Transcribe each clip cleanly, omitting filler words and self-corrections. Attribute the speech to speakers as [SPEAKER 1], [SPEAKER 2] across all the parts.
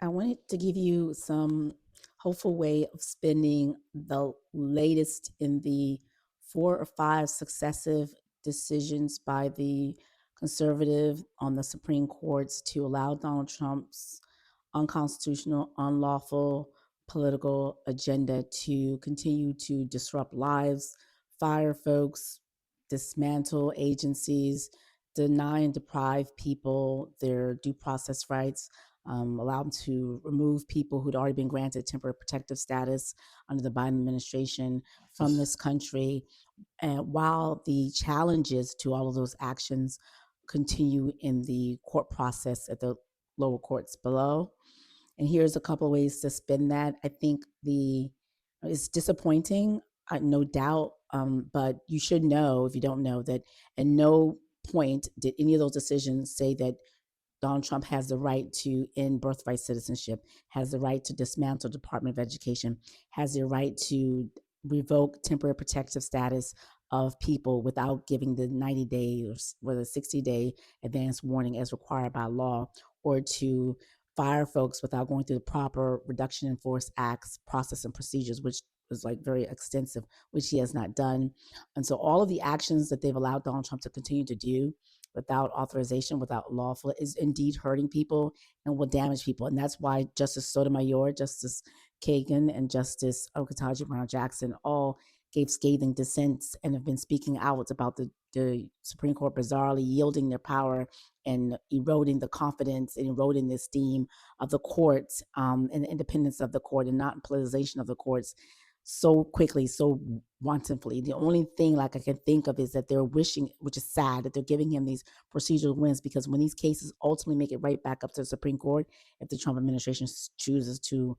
[SPEAKER 1] I wanted to give you some hopeful way of spending the latest in the 4 or 5 successive decisions by the conservative on the Supreme Courts to allow Donald Trump's unconstitutional, unlawful political agenda to continue to disrupt lives, fire folks, dismantle agencies, deny and deprive people their due process rights, allow them to remove people who'd already been granted temporary protective status under the Biden administration from this country. And while the challenges to all of those actions continue in the court process at the lower courts below. And here's a couple of ways to spin that. I think the it's disappointing, no doubt, but you should know if you don't know that at no point did any of those decisions say that Donald Trump has the right to end birthright citizenship, has the right to dismantle Department of Education, has the right to revoke temporary protective status of people without giving the 90-day or the 60-day advance warning as required by law, or to fire folks without going through the proper reduction in force acts, process, and procedures, which was like very extensive, which he has not done. And so all of the actions that they've allowed Donald Trump to continue to do without authorization, without lawful, is indeed hurting people and will damage people. And that's why Justice Sotomayor, Justice Kagan, and Justice Okataji Brown Jackson all gave scathing dissents and have been speaking out about the Supreme Court bizarrely yielding their power and eroding the confidence and eroding the esteem of the courts, and the independence of the court, and not politicization of the courts so quickly, so wantonly. The only thing like I can think of is that they're wishing, which is sad, that they're giving him these procedural wins, because when these cases ultimately make it right back up to the Supreme Court, if the Trump administration chooses to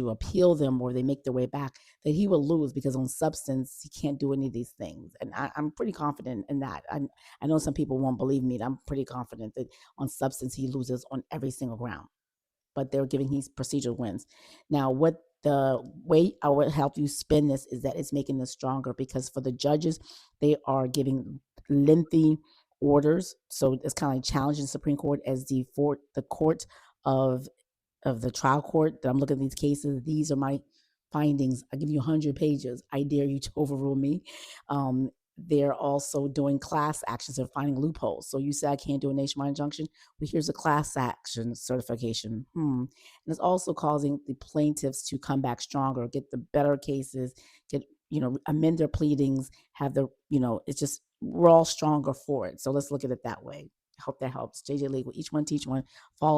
[SPEAKER 1] appeal them, or they make their way back, that he will lose, because on substance he can't do any of these things. And I'm pretty confident in that. I know some people won't believe me. I'm pretty confident that on substance he loses on every single ground, but they're giving these procedural wins. Now, what the way I would help you spin this is that it's making this stronger, because for the judges, they are giving lengthy orders. So it's kind of like challenging the Supreme Court as the court of the trial court that I'm looking at these cases. These are my findings. I give you 100 pages. I dare you to overrule me. Um, they're also doing class actions. They're finding loopholes. So you say I can't do a nationwide injunction. Well, here's a class action certification. And it's also causing the plaintiffs to come back stronger, get the better cases, get amend their pleadings, have it's just we're all stronger for it. So let's look at it that way. I hope that helps. JJ League, each one teach one. Fall